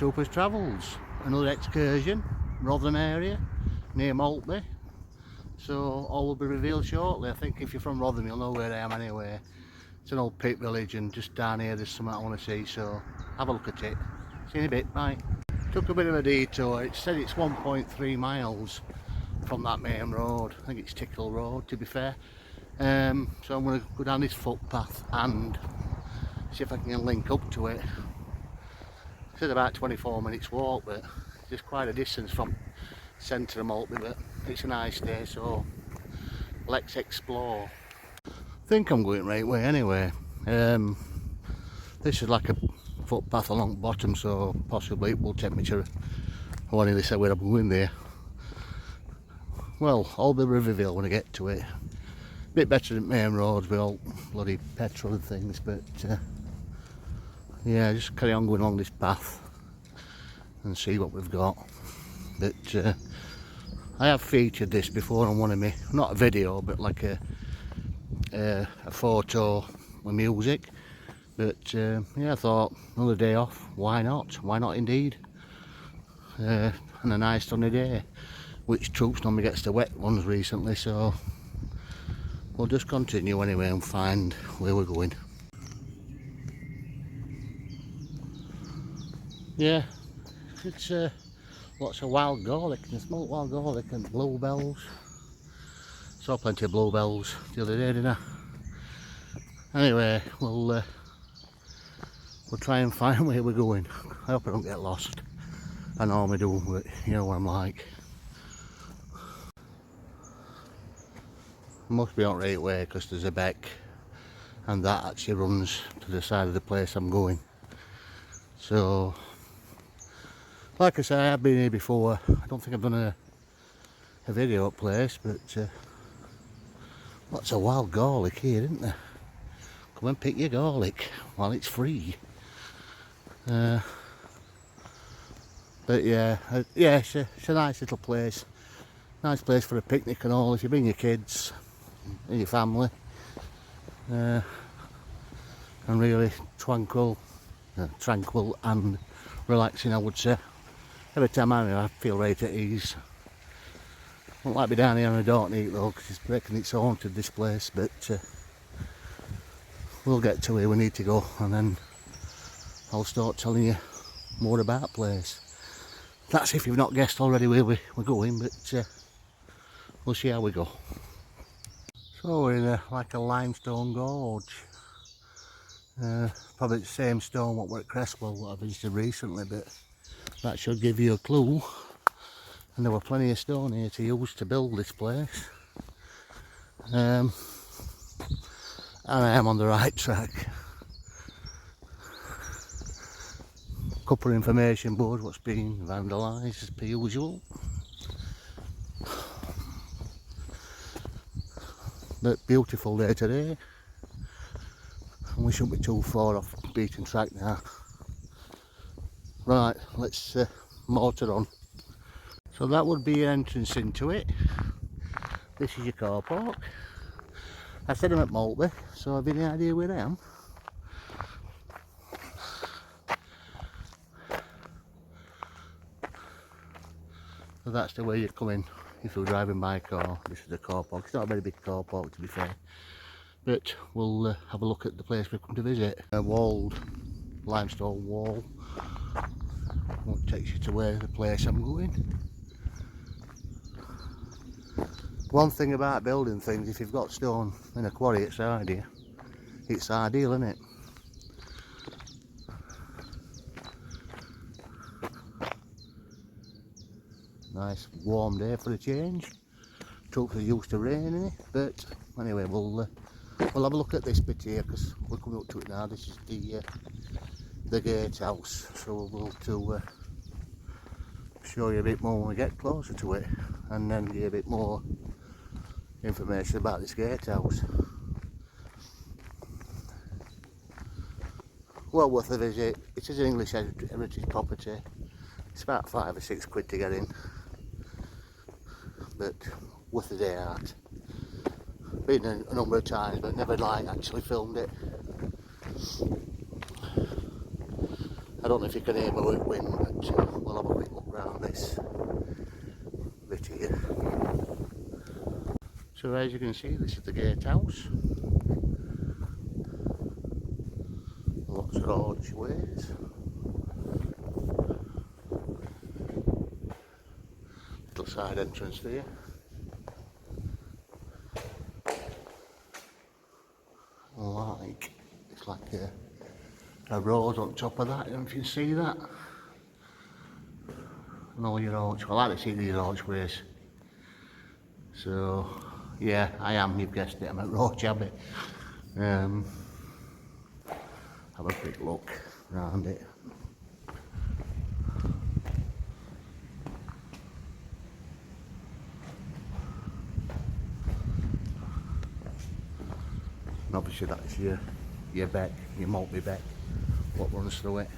Troopers Travels, another excursion, Rotherham area, near Maltby. So all will be revealed shortly. I think if you're from Rotherham you'll know where I am anyway. It's an old pit village and just down here there's something I want to see, so have a look at it. See you in a bit, bye. Took a bit of a detour. It said it's 1.3 miles from that main road. I think it's Tickle Road to be fair. So I'm going to go down this footpath and see if I can link up to it. It says about 24 minutes walk, but it's quite a distance from centre of Maltby, but it's a nice day, so let's explore. I think I'm going the right way anyway. This is like a footpath along the bottom, so possibly it will take me to, I want to say where I'm going there. Well, all the reveal when I get to it. Bit better than main roads with all bloody petrol and things, but yeah, just carry on going along this path and see what we've got. But I have featured this before on one of me, not a video, but like a photo with music. But yeah, I thought another day off, why not? Why not indeed? And a nice sunny day, which Troops normally gets the wet ones recently, so we'll just continue anyway and find where we're going. Yeah, it's lots of wild garlic, and smoked wild garlic and bluebells. Saw plenty of bluebells the other day, didn't I? Anyway, we'll try and find where we're going. I hope I don't get lost. I normally do, but you know what I'm like. Must be on the right way because there's a beck and that actually runs to the side of the place I'm going. So, like I say, I've been here before. I don't think I've done a video at place, but lots of wild garlic here, isn't there? Come and pick your garlic while it's free. But yeah, it's a nice little place. Nice place for a picnic and all if you bring your kids and your family. And really tranquil and relaxing, I would say. Every time I'm here I feel right at ease. Won't like me down here on a dark night though, because it's breaking, it's haunted this place, but we'll get to where we need to go and then I'll start telling you more about the place. That's if you've not guessed already where we're going, but we'll see how we go. So we're in like a limestone gorge. Probably the same stone what we're at Cresswell, what I visited recently, but that should give you a clue. And there were plenty of stone here to use to build this place. And I am on the right track. Couple of information boards what's been vandalised as per usual. But beautiful day today. And we shouldn't be too far off beaten track now. Right, let's motor on. So that would be an entrance into it. This is your car park. I said I'm at Maltby, so have you any idea where I am? So that's the way you come in if you're driving by car. This is the car park. It's not a very big car park to be fair, but we'll have a look at the place we've come to visit. A walled limestone wall. What takes you to where the place I'm going. One thing about building things, if you've got stone in a quarry, it's ideal. It's ideal, isn't it? Nice warm day for a change. Trucks are used to raining, but anyway, we'll have a look at this bit here because we're coming up to it now. This is the Gatehouse, so we'll show you a bit more when we get closer to it, and then give you a bit more information about this Gatehouse. Well worth a visit. It is an English heritage property. It's about £5 or £6 to get in, but worth a day out. Been a number of times, but never actually filmed it. I don't know if you can hear my wind, but we'll have a quick look round this bit here. So as you can see, this is the Gatehouse. Lots of archways. Little side entrance there. It's like a rose on top of that. I don't know if you can see that. And all your archways. I like to see these archways. So yeah, I am. You've guessed it. I'm at Roach Abbey. Have a quick look around it. And obviously that's your beck, your Maltby beck, what runs through it.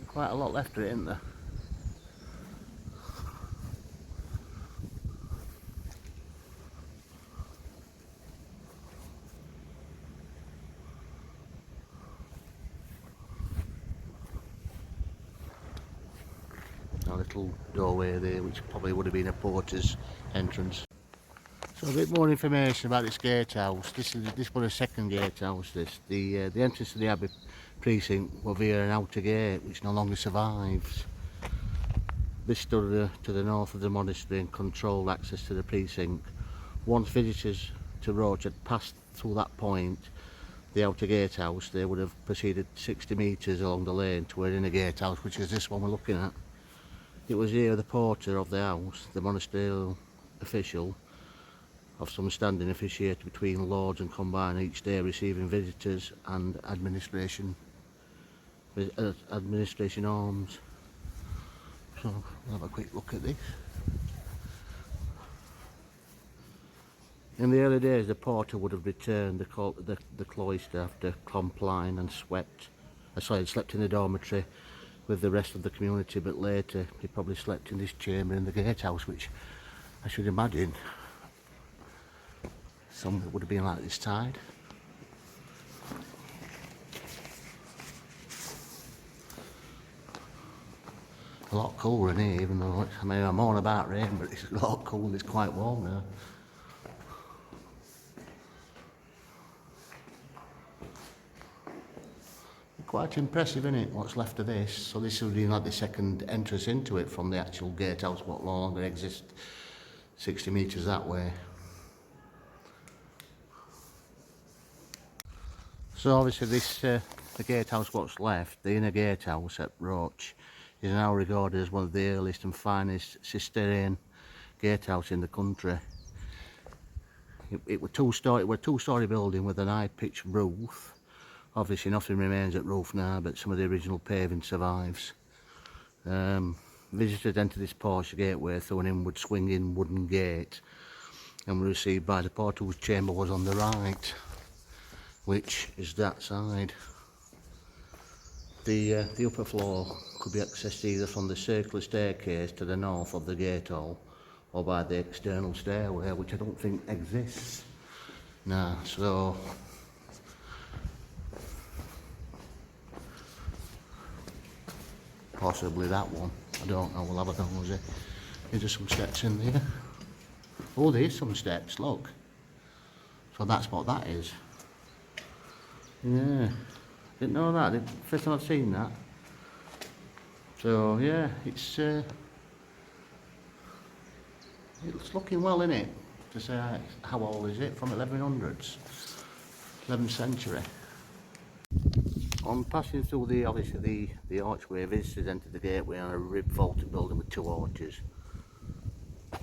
Quite a lot left of it, isn't there? A little doorway there, which probably would have been a porter's entrance. So a bit more information about this gatehouse. This was a second gatehouse. The entrance to the Abbey precinct was via an outer gate, which no longer survives. This stood to the north of the monastery and controlled access to the precinct. Once visitors to Roach had passed through that point, the outer gatehouse, they would have proceeded 60 metres along the lane to our inner gatehouse, which is this one we're looking at. It was here the porter of the house, the monasterial official of some standing, officiated between lords and combine each day, receiving visitors and administration alms. So we'll have a quick look at this. In the early days, the porter would have returned the cloister after complying and slept in the dormitory with the rest of the community, but later he probably slept in this chamber in the gatehouse, which I should imagine some would have been like this tide. A lot cooler in here, even though I mean I'm on about rain, but it's a lot cooler. It's quite warm now. Quite impressive, isn't it, what's left of this? So this would be like the second entrance into it from the actual gatehouse, what no longer exists 60 metres that way. So obviously this, the gatehouse what's left, the inner gatehouse at Roach, is now regarded as one of the earliest and finest Cistercian gatehouse in the country. It was a two-storey building with an high-pitched roof. Obviously nothing remains at roof now, but some of the original paving survives. Visitors enter this porch gateway through an inward swinging wooden gate and were received by the porter, whose chamber was on the right, which is that side. The upper floor could be accessed either from the circular staircase to the north of the gate hall or by the external stairway, which I don't think exists now. So possibly that one, I don't know, we'll have a nosy. There's some steps in there. Oh, there's some steps, look. So that's what that is. Yeah, didn't know that, first time I've seen that. So yeah, it's looking well, innit? To say how old is it? From 1100s, 11th century. On passing through obviously the archway, visitors enter the gateway on a ribbed vaulted building with two arches.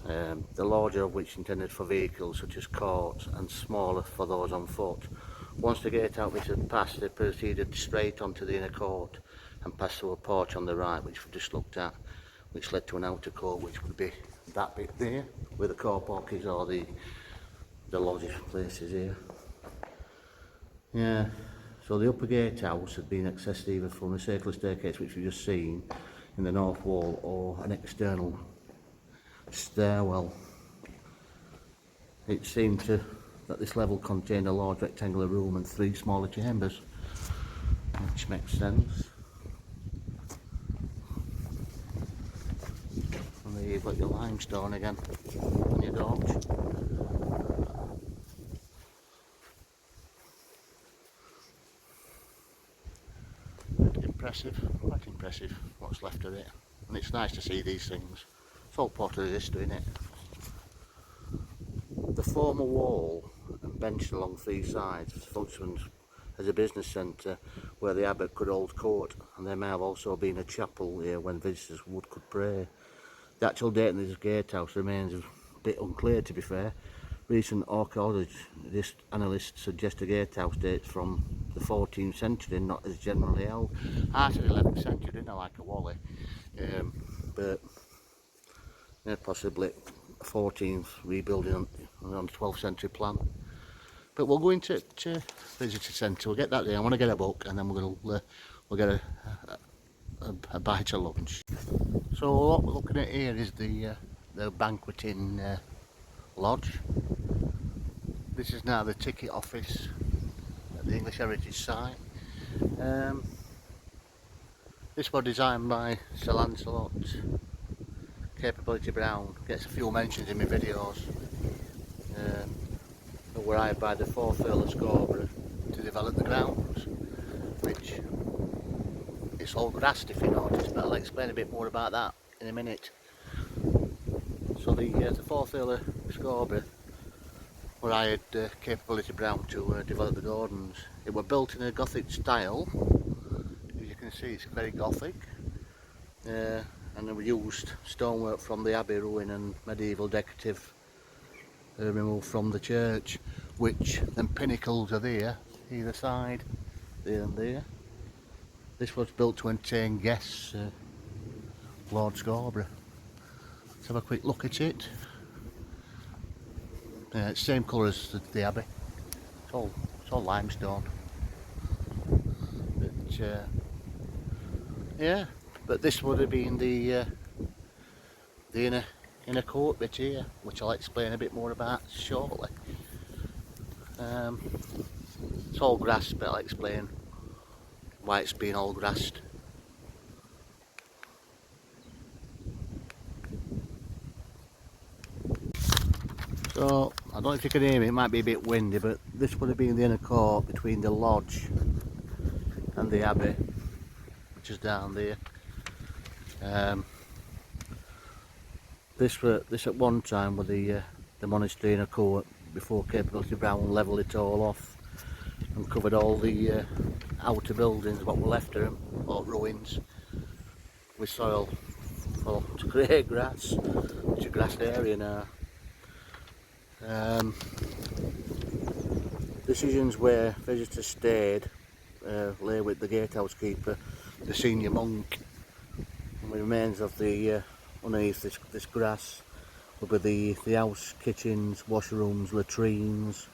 The larger of which intended for vehicles such as carts and smaller for those on foot. Once the gatehouse had passed, they proceeded straight onto the inner court and passed through a porch on the right, which we've just looked at, which led to an outer court, which would be that bit there, where the car park is, or the lodging places here. Yeah. So the upper gatehouse had been accessed either from a circular staircase, which we've just seen in the north wall, or an external stairwell. it seemed that this level contained a large rectangular room and 3 smaller chambers, which makes sense. And there you've got your limestone again on your dorch. Quite impressive what's left of it, and it's nice to see these things. It's all part of the history, isn't it? The former wall and bench along 3 sides functioned as a business centre where the abbot could hold court, and there may have also been a chapel here when visitors could pray. The actual date of this gatehouse remains a bit unclear, to be fair. Recent archaeologist analysts suggest the gatehouse dates from the 14th century and not as generally held. I said 11th century, didn't I, like a wally? But yeah, possibly 14th, rebuilding on the 12th century plan. But we'll go into visitor centre. We'll get that there. I want to get a book, and then we'll get a bite of lunch. So what we're looking at here is the Banqueting Lodge. This is now the ticket office at the English Heritage Site. This was designed by Sir Lancelot Capability Brown. Gets a few mentions in my videos. But were hired by the 4th Earl of Scarborough to develop the grounds, which it's all grassed if you notice, but I'll explain a bit more about that in a minute. So the 4th Earl of Scarborough were hired Capability Brown to develop the gardens. It was built in a Gothic style. As you can see, it's very Gothic, and we used stonework from the Abbey ruin and medieval decorative removed from the church, which then pinnacles are there, either side, there and there. This was built to entertain guests, Lord Scarborough. Let's have a quick look at it. It's the same colour as the Abbey. It's all limestone. But yeah, but this would have been the inner court bit here, which I'll explain a bit more about shortly. It's all grass, but I'll explain why it's been all grassed. So, I don't know if you can hear me, it might be a bit windy, but this would have been the inner court between the lodge and the Abbey, which is down there. This at one time was the monastery inner court before Capability Brown levelled it all off and covered all the outer buildings, what were left of them, or ruins, with soil to create grass. It's a grassed area now. Decisions where visitors stayed lay with the gatehouse keeper, the senior monk, and the remains of the underneath this grass will be the house, kitchens, washrooms, latrines,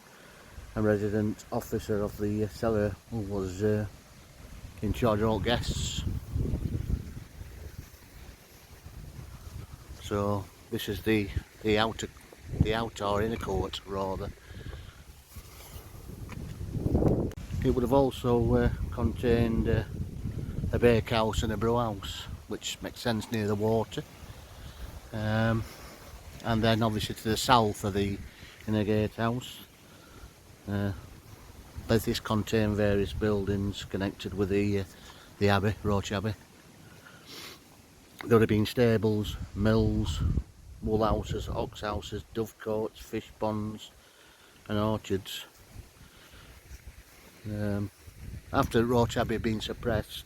and resident officer of the cellar who was in charge of all guests. So this is the outer or inner court rather. It would have also contained a bakehouse and a brew house, which makes sense near the water. And then obviously to the south of the inner gatehouse, both these contain various buildings connected with the Abbey, Roach Abbey. There would have been stables, mills, wool houses, ox houses, dovecotes, fish ponds and orchards. After Roach Abbey had been suppressed,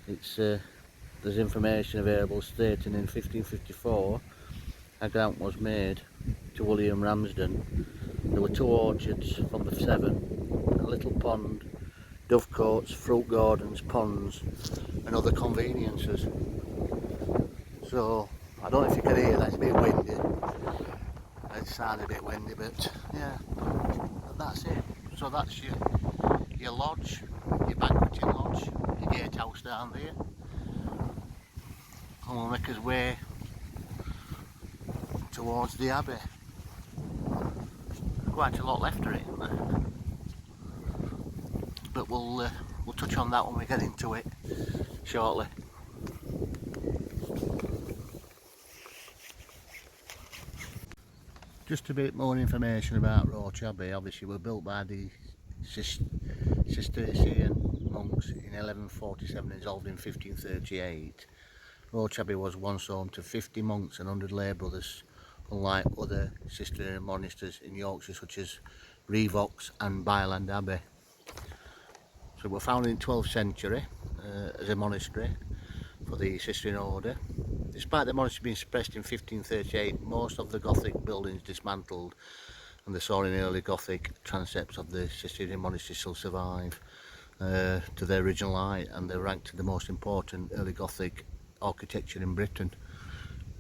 there's information available stating in 1554 a grant was made to William Ramsden. There were 2 orchards from the 7, a little pond, dovecotes, fruit gardens, ponds and other conveniences. So I don't know if you can hear that, it's a bit windy. It sounded a bit windy, but yeah, that's it. So that's your lodge, your Banqueting Lodge, your gatehouse down there. And we'll make our way towards the Abbey. quite a lot left of it, isn't there? But we'll touch on that when we get into it shortly. Just a bit more information about Roach Abbey. Obviously we're built by the Cistercian monks in 1147 and dissolved in 1538. Roach Abbey was once home to 50 monks and 100 lay brothers, unlike other Cistercian monasteries in Yorkshire such as Revox and Byland Abbey. So it was founded in the 12th century as a monastery for the Cistercian order. Despite the monastery being suppressed in 1538, most of the Gothic buildings dismantled, and the soaring early Gothic transepts of the Cistercian monastery still survive to their original height, and they're ranked the most important early Gothic architecture in Britain.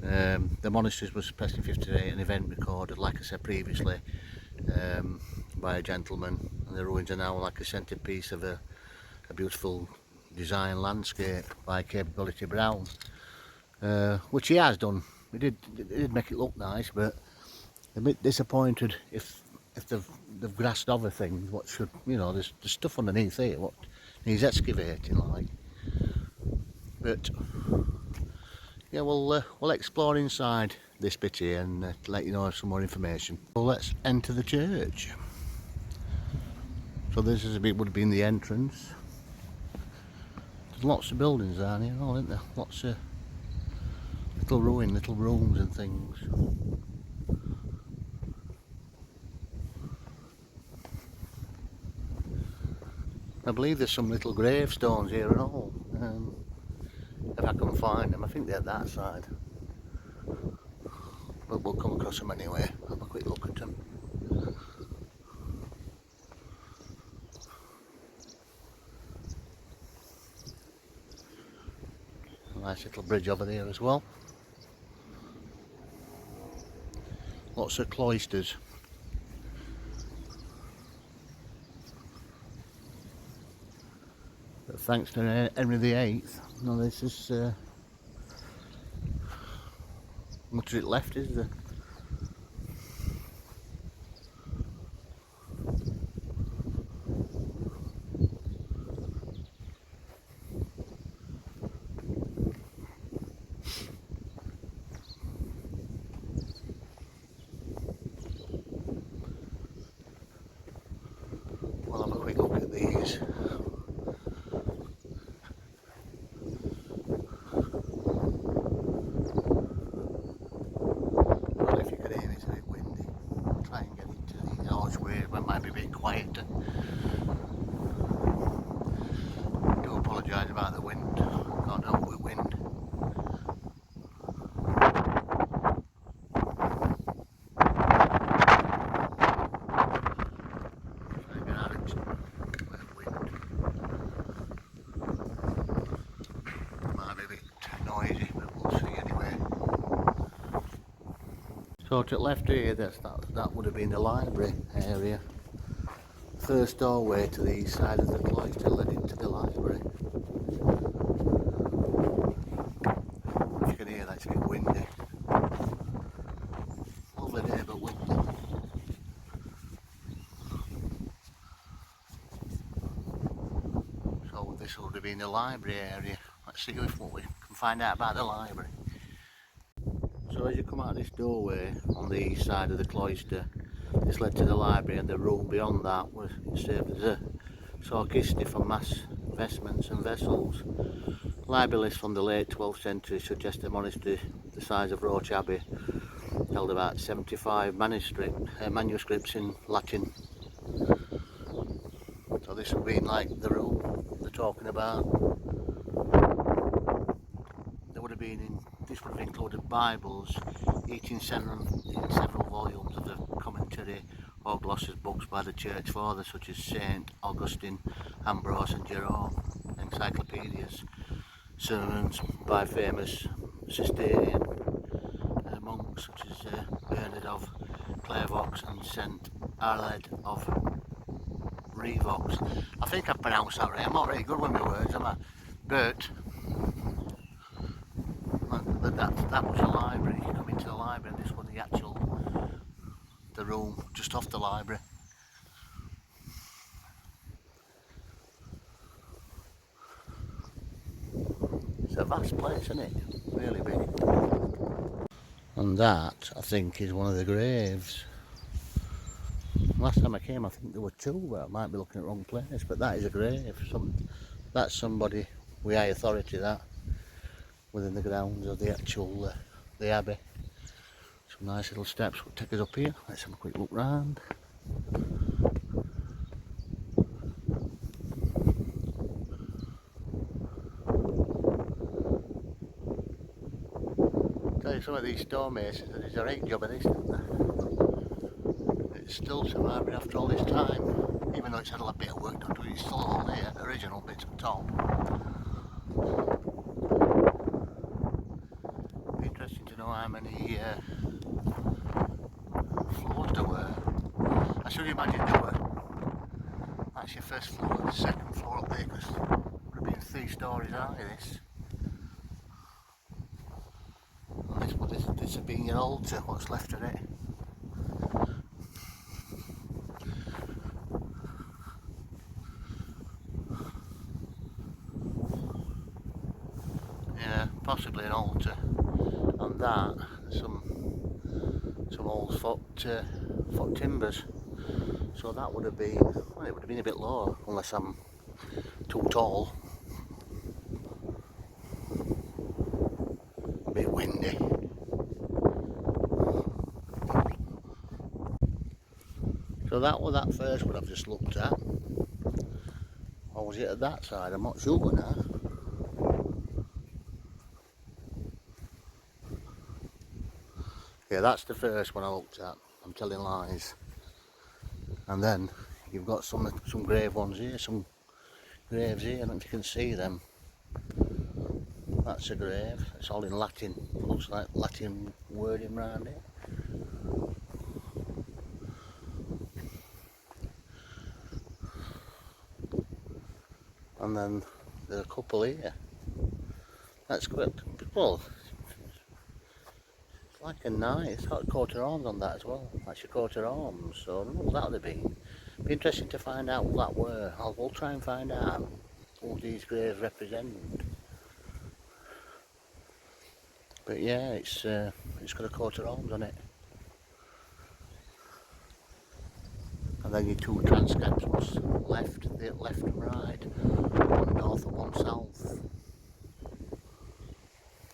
The monasteries were suppressed in 1538, an event recorded, like I said previously, by a gentleman, and the ruins are now like a centrepiece of a beautiful design landscape by Capability Brown, which he has done. He did make it look nice, but a bit disappointed if they've grassed over things. What should, you know, there's stuff underneath here what needs excavating like. But yeah, we'll explore inside this bit here and let you know some more information. Well, let's enter the church. So this is would have been the entrance. There's lots of buildings down here, isn't there? Lots of little rooms and things. I believe there's some little gravestones here and all. If I can find them, I think they're that side. But we'll come across them anyway. Have a quick look at them. A nice little bridge over there as well. Lots of cloisters. But thanks to Henry VIII, no, this is much of it left, is there? We'll have a quick look at these. Well, if you could hear me, it's a bit windy. I'll try and get into the archway where it might be a bit quieter. I do apologise about the wind. Can't help with wind. So to the left here, that would have been the library area. First doorway to the east side of the cloister led into the library. If you can hear that, it's a bit windy. Lovely day, but windy. So this would have been the library area. Let's see what we can find out about the library. So as you come out this doorway on the east side of the cloister, this led to the library, and the room beyond that was served as a sarcophagus for mass vestments and vessels. Library lists from the late 12th century suggest a monastery the size of Roach Abbey held about 75 manuscripts in Latin. So this would be like the room they're talking about. This would have included Bibles, each in several volumes of the commentary or glosses books by the Church Fathers such as St. Augustine, Ambrose and Jerome, encyclopedias, sermons by famous Cistercian monks such as Bernard of Clairvaux and St. Arled of Revox. I think I pronounced that right. I'm not very good with my words, am I? But that was a library. You come into the library, and this was the the room just off the library. It's a vast place, isn't it? Really big. And that, I think, is one of the graves. Last time I came, I think there were two, but I might be looking at the wrong place. But that is a grave. That's somebody with high authority, that, within the grounds of the actual the Abbey. Some nice little steps will take us up here. Let's have a quick look round. Tell you, some of these stonemasons, there's a great job of this, isn't there? It's still surviving after all this time, even though it's had a bit of work done to it. It's still all there, original bits of top. Be interesting to know how many floors there were. I should imagine there were. That's your first floor, the second floor up there, because there would have been 3 stories high, this. And this would be your altar, what's left of it. Yeah, possibly an altar. And that, some old foot timbers. So that would have been, well, it would have been a bit lower, unless I'm too tall. A bit windy. So that was that first one I've just looked at. Or was it at that side? I'm not sure now. Yeah, that's the first one I looked at. I'm telling lies. And then you've got some grave ones here, some graves here. I don't know if you can see them. That's a grave. It's all in Latin. Looks like Latin wording around it. And then there's a couple here. That's good. Well, it's like a knight. It's got a coat of arms on that as well. That's your coat of arms. So I don't know what that would have been. Be interesting to find out what that were. We'll try and find out what these graves represent. But yeah, it's got a coat of arms on it. And then your 2 transepts, what's left and right, one north and one south.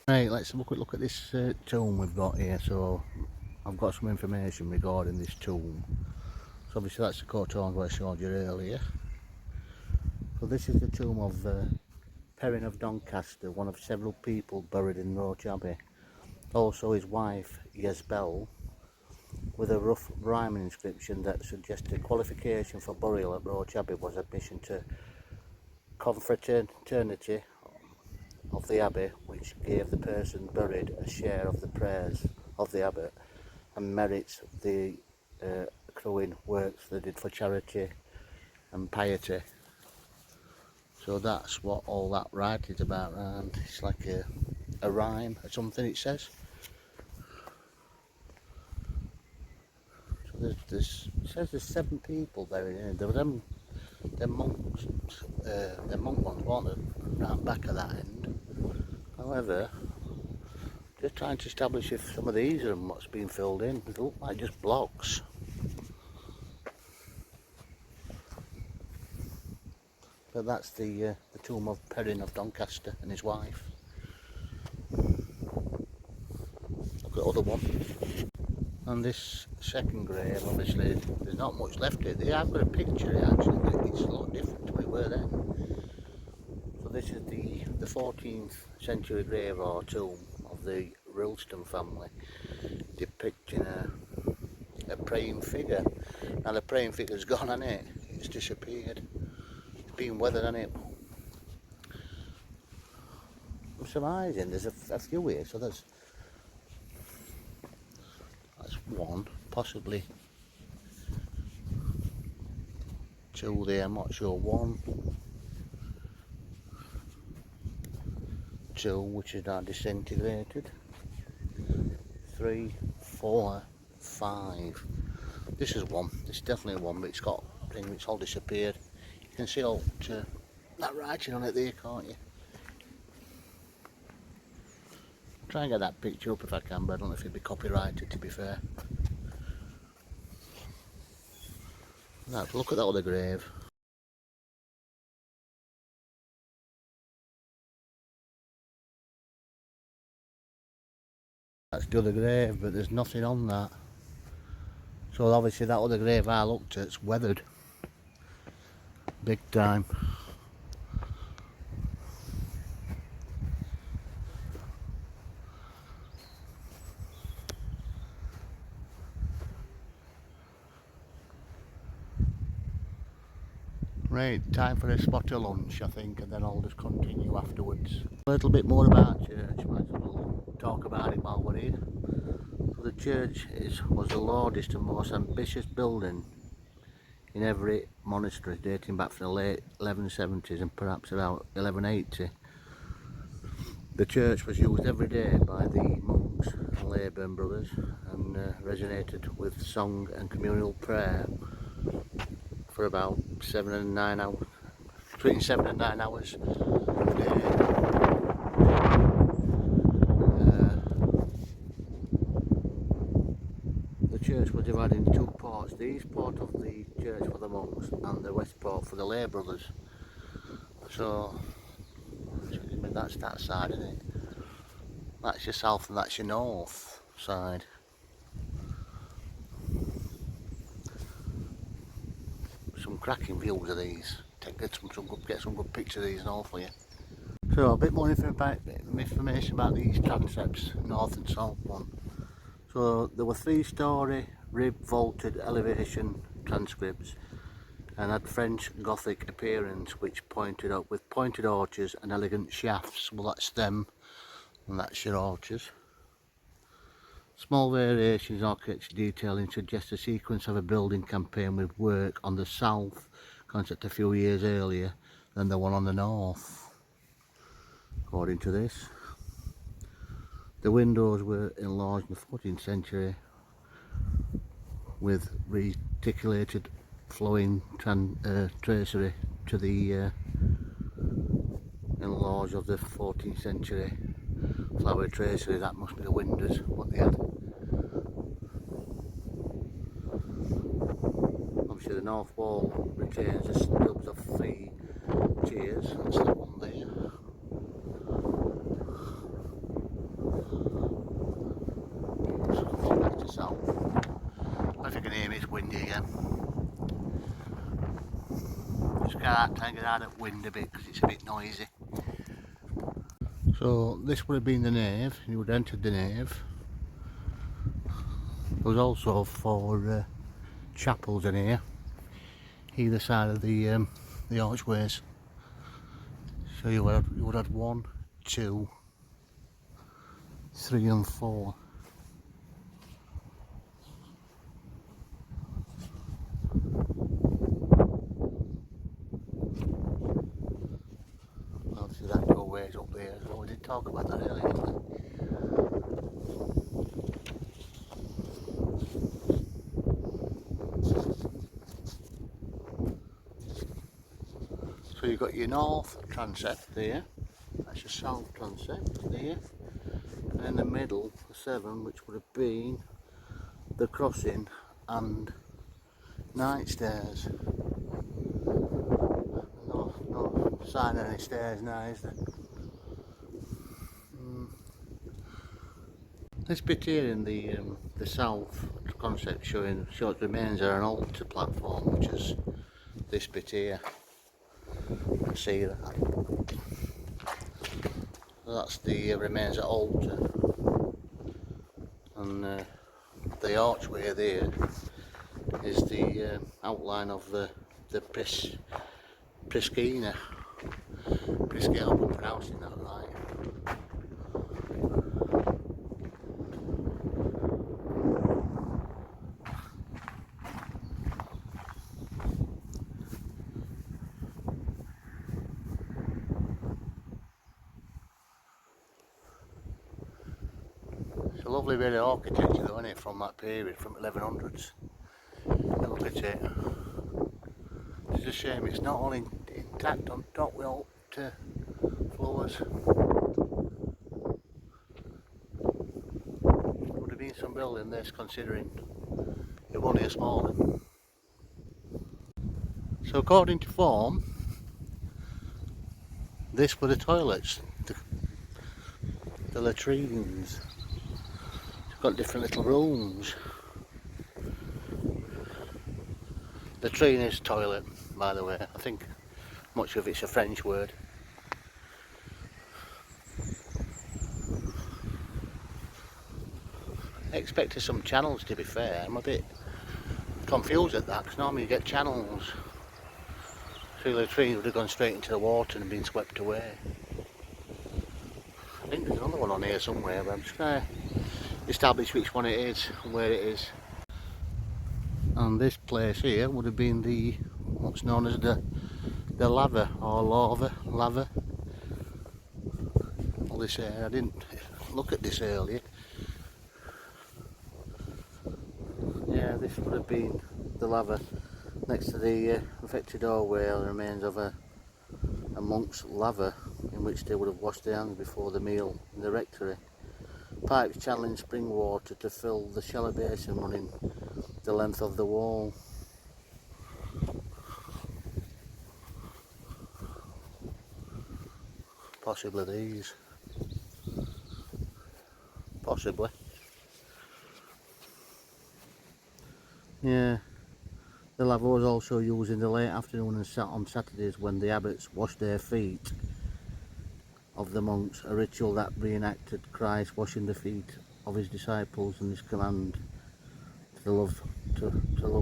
Right, let's have a quick look at this tomb we've got here. So I've got some information regarding this tomb. So obviously that's the coat of arms I showed you earlier. So this is the tomb of Perrin of Doncaster, one of several people buried in Roach Abbey. Also his wife Yesbel, with a rough rhyming inscription that suggested qualification for burial at Roach Abbey was admission to confraternity of the Abbey, which gave the person buried a share of the prayers of the abbot and merits the accruing works they did for charity and piety. So that's what all that writing is about, and it's like a rhyme or something, it says. So it says there's 7 people buried in it. There were them monks, them monk ones, weren't there, round back of that end. However, just trying to establish if some of these are what's been filled in. They look like just blocks. But that's the tomb of Perrin of Doncaster and his wife. Look at the other one. And this second grave, obviously, there's not much left here. They have got a picture here actually, but it's a lot different to what it were then. So this is the 14th century grave or tomb of the Rylstone family, depicting a praying figure. Now the praying figure's gone, hasn't it? It's disappeared. It's been weathered, hasn't it? I'm surmising there's a few here, so that's one, possibly 2 there, I'm not sure. 1, 2, which is now disintegrated. 3, 4, 5. This is one. This is definitely one, but it's got a thing which all disappeared. You can see all that writing on it there, can't you? Try and get that picture up if I can, but I don't know if it'd be copyrighted, to be fair. Now, look at that other grave. That's the other grave, but there's nothing on that. So obviously that other grave I looked at's weathered. Big time. Right, time for a spot of lunch, I think, and then I'll just continue afterwards. A little bit more about church, might as well talk about it while we're here. So the church was the largest and most ambitious building in every monastery, dating back from the late 1170s and perhaps about 1180. The church was used every day by the monks and Leyburn brothers, and resonated with song and communal prayer for about 7 and 9 hours, between 7 and 9 hours a day. The church was divided into two parts. The east part of the church for the monks and the west part for the lay brothers. So that's that side, isn't it? That's your south and that's your north side. Some cracking views of these. Get some good pictures of these and all for you. So a bit more information about these transepts, north and south one. So there were 3-storey rib vaulted elevation transcripts and had French Gothic appearance, which pointed up with pointed arches and elegant shafts. Well, that's them and that's your arches. Small variations in architecture detailing suggest a sequence of a building campaign with work on the south concept a few years earlier than the one on the north, according to this. The windows were enlarged in the 14th century with reticulated flowing tracery to the enlarge of the 14th century flower tracery. That must be the windows, what they had. Obviously the north wall retains the stubs of 3 tiers. That's the one there. So from back to south. If you can hear me, it's windy again. Just try and get out of the wind a bit because it's a bit noisy. So this would have been the nave. You would have entered the nave. There was also 4 chapels in here, either side of the archways. So you would have 1, 2, 3 and 4. Obviously that doorway is up there as well. We did talk about that earlier, didn't we? So you've got your north transept there, that's your south transept there, and in the middle, the 7, which would have been the crossing and night stairs. No sign of any stairs now, is there? This bit here in the south concept shows remains of an altar platform, which is this bit here. You can see that. So that's the remains of altar, and the archway there is the outline of the Priscina. Priscina, I hope I'm pronouncing that right. It's a lovely bit of architecture though, isn't it, from that period, from 1100s. at it. It's a shame it's not all intact on top with all floors. Would have been some building this, considering it was only a small one. So according to form, this were the toilets, the latrines. It's got different little rooms. Latrine is toilet, by the way. I think much of it's a French word. I expected some channels, to be fair. I'm a bit confused at that, because normally you get channels. So the latrine would have gone straight into the water and been swept away. I think there's another one on here somewhere, but I'm just going to establish which one it is and where it is. And this place here would have been the what's known as the lava or lava. All this here, I didn't look at this earlier. Yeah, this would have been the lava next to the affected doorway, the remains of a monk's lava in which they would have washed their hands before the meal in the rectory. Pipes channeling spring water to fill the shallow basin running the length of the wall. Possibly these. Possibly. Yeah. The lava was also used in the late afternoon and sat on Saturdays when the abbots washed their feet of the monks, a ritual that reenacted Christ washing the feet of his disciples and his command to love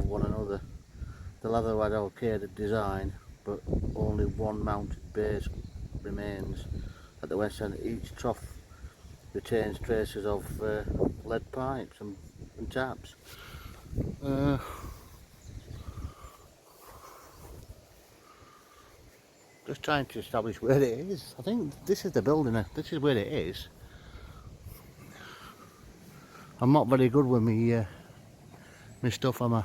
one another. The lava had arcaded design, but only one mounted base remains at the west end. Each trough retains traces of lead pipes and taps. Just trying to establish where it is. I think this is the building, this is where it is. I'm not very good with me stuff, am I?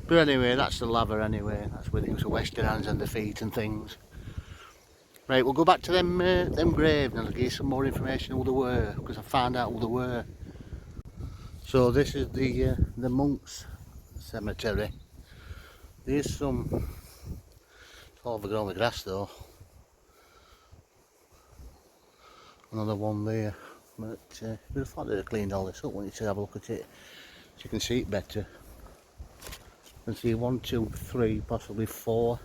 But anyway, that's the lava anyway. That's where they used to wash their hands and their feet and things. Right, we'll go back to them graves and I'll give you some more information on who they were, because I found out who they were. So this is the monks' cemetery. There's some, it's all overgrown with grass though. Another one there, but I thought they'd have cleaned all this up. When you should have a look at it, so you can see it better. You can see 1, 2, 3, possibly 4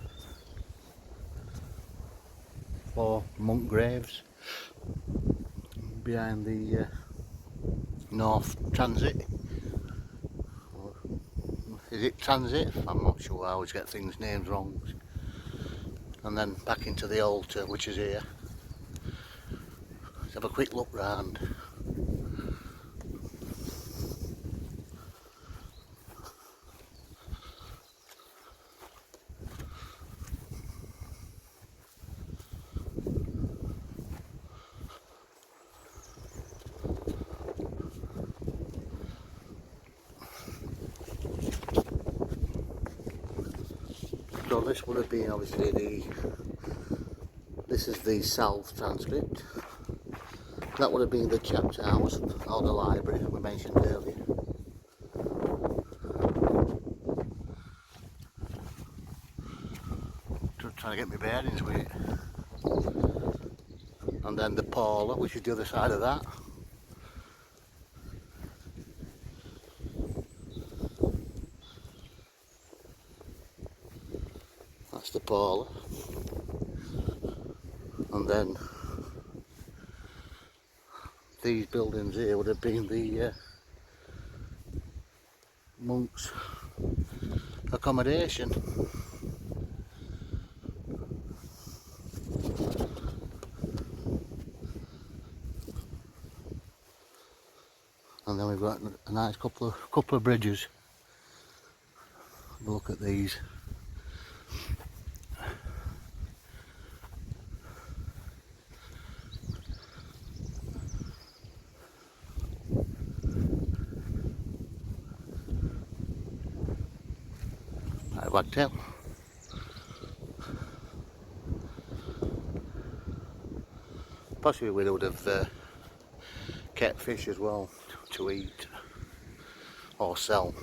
monk graves behind the North Transit. Is it Transit? I'm not sure, I always get things names wrong. And then back into the altar, which is here. Let's have a quick look round. So this would have been obviously this is the South transcript. That would have been the chapter house or the library we mentioned earlier. Just trying to get my bearings with it. And then the parlour, which is the other side of that. That's the parlour. And then these buildings here would have been the monks' accommodation. And then we've got a nice couple of bridges. Have a look at these. a wagtail. Possibly we would have kept fish as well to eat or sell.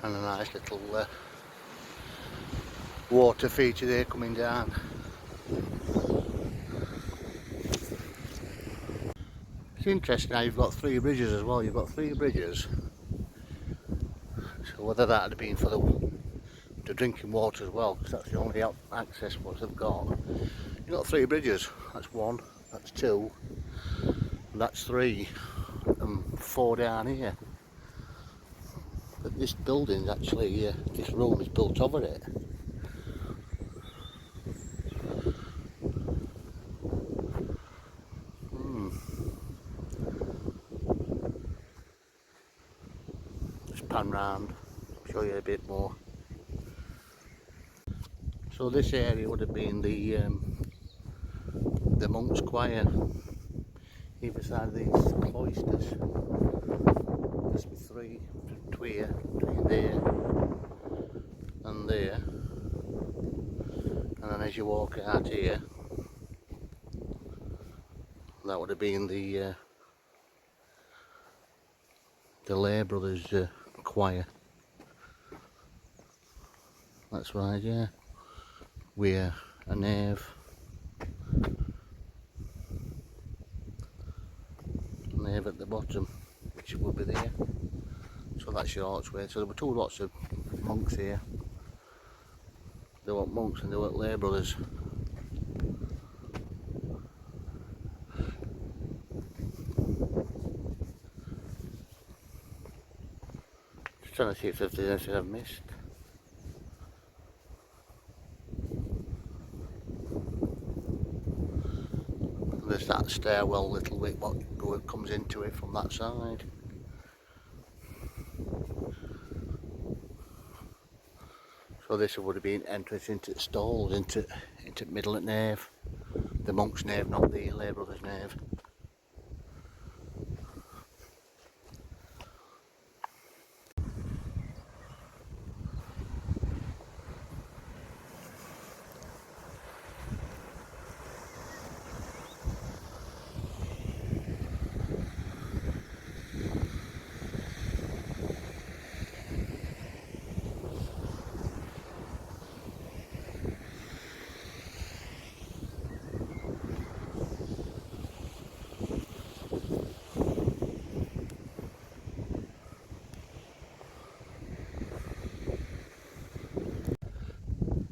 And a nice little water feature there coming down. It's interesting how you've got 3 bridges as well. You've got 3 bridges. So whether that had been for the drinking water as well, because that's the only access what they've got. You've got 3 bridges. That's 1, that's 2, and that's 3, and 4 down here. But this building actually, this room is built over it. Just pan round, show you a bit more. So this area would have been the monks' choir, either side of these cloisters. There's 3 between there and there, and then as you walk out here, that would have been the Lay Brothers choir. That's right, yeah. We're a nave. Nave at the bottom, which would be there. So that's your archway. So there were 2 lots of monks here. They weren't monks and they weren't lay brothers. Just trying to see if there's anything I've missed. There's that stairwell little bit what comes into it from that side. So this would have been entrance into the stalls, into middle at nave. The monk's nave, not the Lay Brothers nave.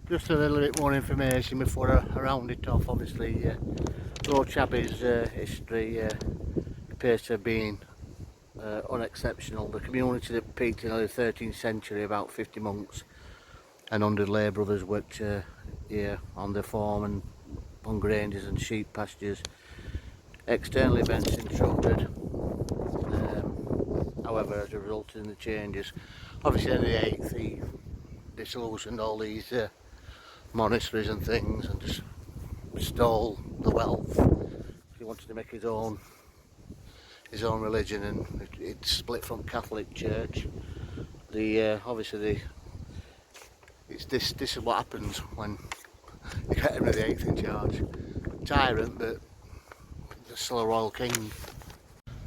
Just a little bit more information before I round it off. Obviously, Abbey's history appears to have been unexceptional. The community that peaked in the 13th century, about 50 monks and 100 lay brothers worked here on the farm and on granges and sheep pastures. External events interrupted, however, as a result in the changes. Obviously, in the 8th, he disillusioned all these monasteries and things and just stole the wealth. He wanted to make his own religion, and it split from Catholic Church. Obviously this is what happens when you get Henry VIII in charge. Tyrant, but still a royal king.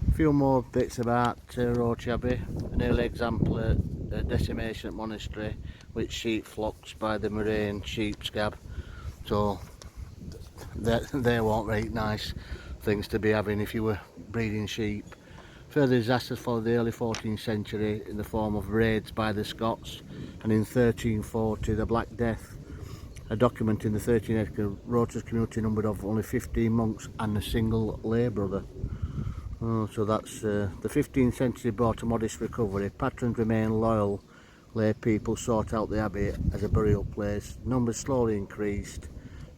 A few more bits about Abbey. An early example of decimation at monastery with sheep flocks by the moraine sheep scab. So they weren't very nice things to be having if you were breeding sheep. Further disasters followed the early 14th century in the form of raids by the Scots, and in 1340 the Black Death, a document in the 13th Rotors community numbered of only 15 monks and a single lay brother. So that's the 15th century brought a modest recovery. Patrons remained loyal. Lay people sought out the Abbey as a burial place. Numbers slowly increased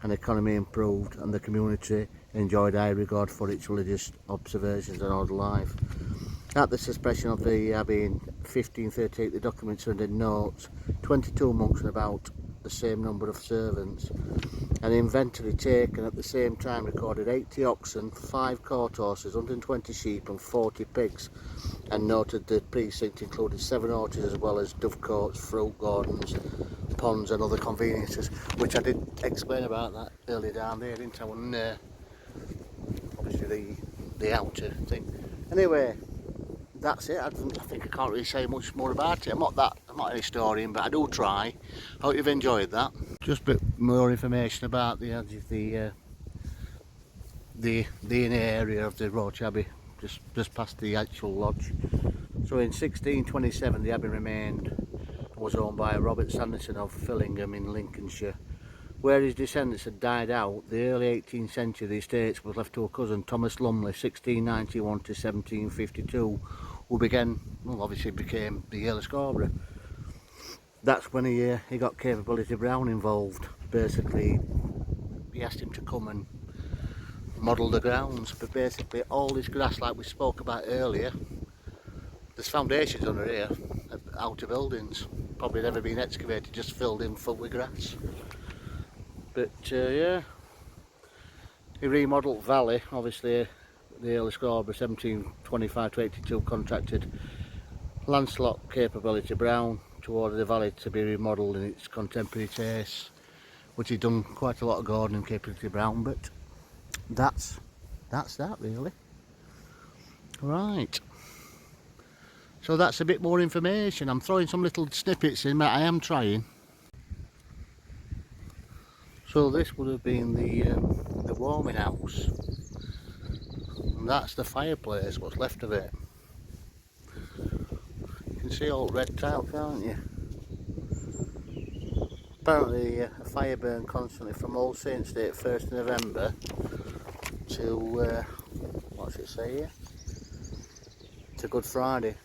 and economy improved, and the community enjoyed high regard for its religious observations and ordered life. At the suspension of the Abbey in 1538, the documents under notes 22 monks and about the same number of servants. An inventory taken at the same time recorded 80 oxen, 5 cart horses, 120 sheep and 40 pigs, and noted the precinct included 7 orchards as well as dovecotes, fruit gardens, ponds and other conveniences, which I did explain about that earlier down there, didn't I? When, obviously the outer thing. Anyway, that's it. I think I can't really say much more about it. I'm not an historian, but I do try. Hope you've enjoyed that. Just a bit more information about the inner area of the Roach Abbey, just past the actual lodge. So in 1627 the abbey remained and was owned by Robert Sanderson of Fillingham in Lincolnshire. Where his descendants had died out, the early 18th century the estates was left to a cousin, Thomas Lumley, 1691 to 1752, who obviously became the Earl of Scarborough. That's when he got Capability Brown involved. Basically, he asked him to come and model the grounds, but basically all this grass, like we spoke about earlier, there's foundations under here of outer buildings, probably never been excavated, just filled in full with grass. But yeah, he remodelled Valley. Obviously the Earl of Scarborough 1725 to 82 contracted Lancelot Capability Brown to order the valley to be remodelled in its contemporary taste, which he'd done quite a lot of gardening Capability Brown. But that's that really. Right, so that's a bit more information. I'm throwing some little snippets in, but I am trying. So this would have been the warming house, and that's the fireplace, what's left of it. You can see all red tile, can't you? Apparently a fire burned constantly from All Saints Day, 1st of November to, what's it say here? To Good Friday.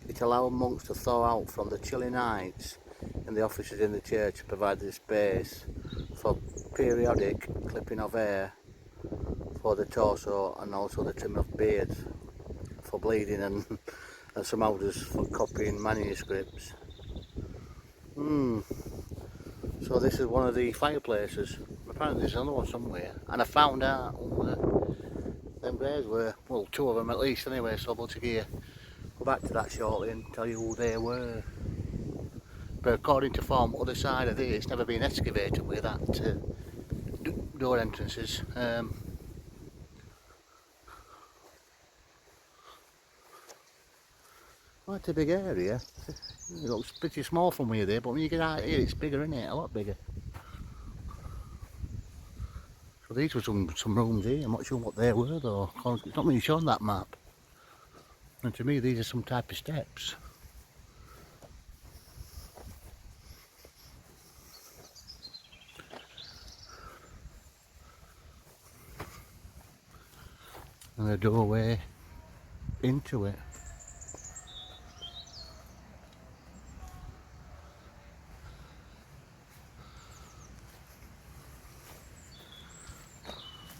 It allowed monks to thaw out from the chilly nights in the offices in the church and provided space for periodic clipping of hair for the torso and also the trim of beards for bleeding and some others for copying manuscripts. So this is one of the fireplaces. Apparently there's another one somewhere, and I found out them graves were, well, 2 of them at least anyway, so we'll go back to that shortly and tell you who they were. But according to form, other side of this, it's never been excavated with that door entrances. Quite a big area. It looks pretty small from where you're there, but when you get out here it's bigger, isn't it? A lot bigger. So these were some rooms here. I'm not sure what they were though. It's not really shown that map. And to me these are some type of steps. And a doorway into it.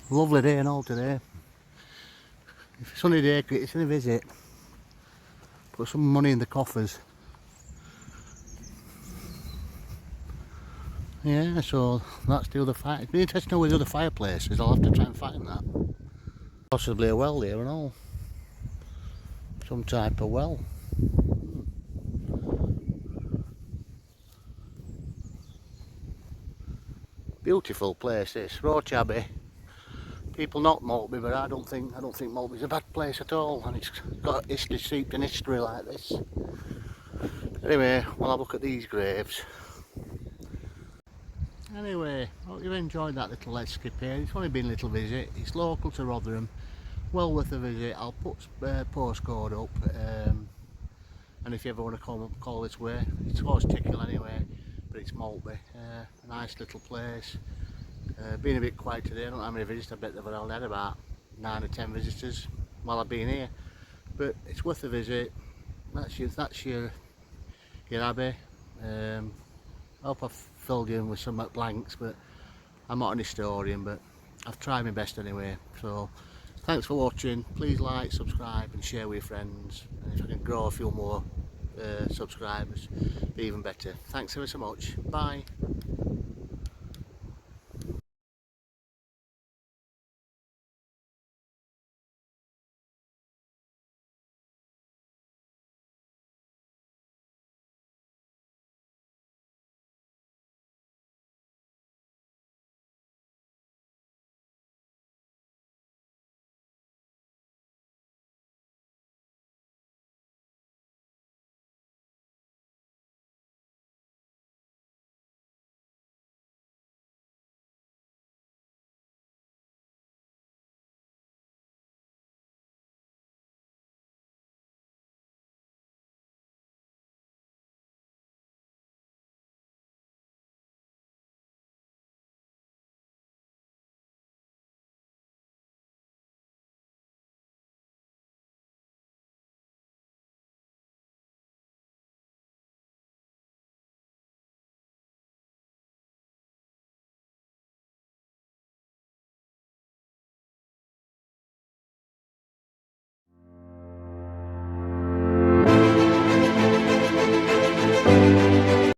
Lovely day and all today. If it's a sunny day, it's in a visit. Put some money in the coffers. Yeah, so that's the other fire. It'd be interesting to know where the other fireplace is. I'll have to try and find that. Possibly a well there and all. Some type of well. Beautiful place this, Roach Abbey. People knock Maltby, but I don't think Maltby's a bad place at all, and it's got history steeped in history like this. Anyway, we'll have a look at these graves. Anyway, hope you've enjoyed that little let's skip here. It's only been a little visit. It's local to Rotherham, well worth a visit. I'll put postcode up, and if you ever want to call this way, it's towards Tickle anyway, but it's Maltby. A nice little place. Been a bit quiet today. I don't know how many visitors. I bet they've only had about 9 or 10 visitors while I've been here, but it's worth a visit. That's your abbey. I hope I've filled you in with some blanks, but I'm not an historian, but I've tried my best anyway. So thanks for watching. Please like, subscribe and share with your friends, and if I can grow a few more subscribers, be even better. Thanks ever so much. Bye.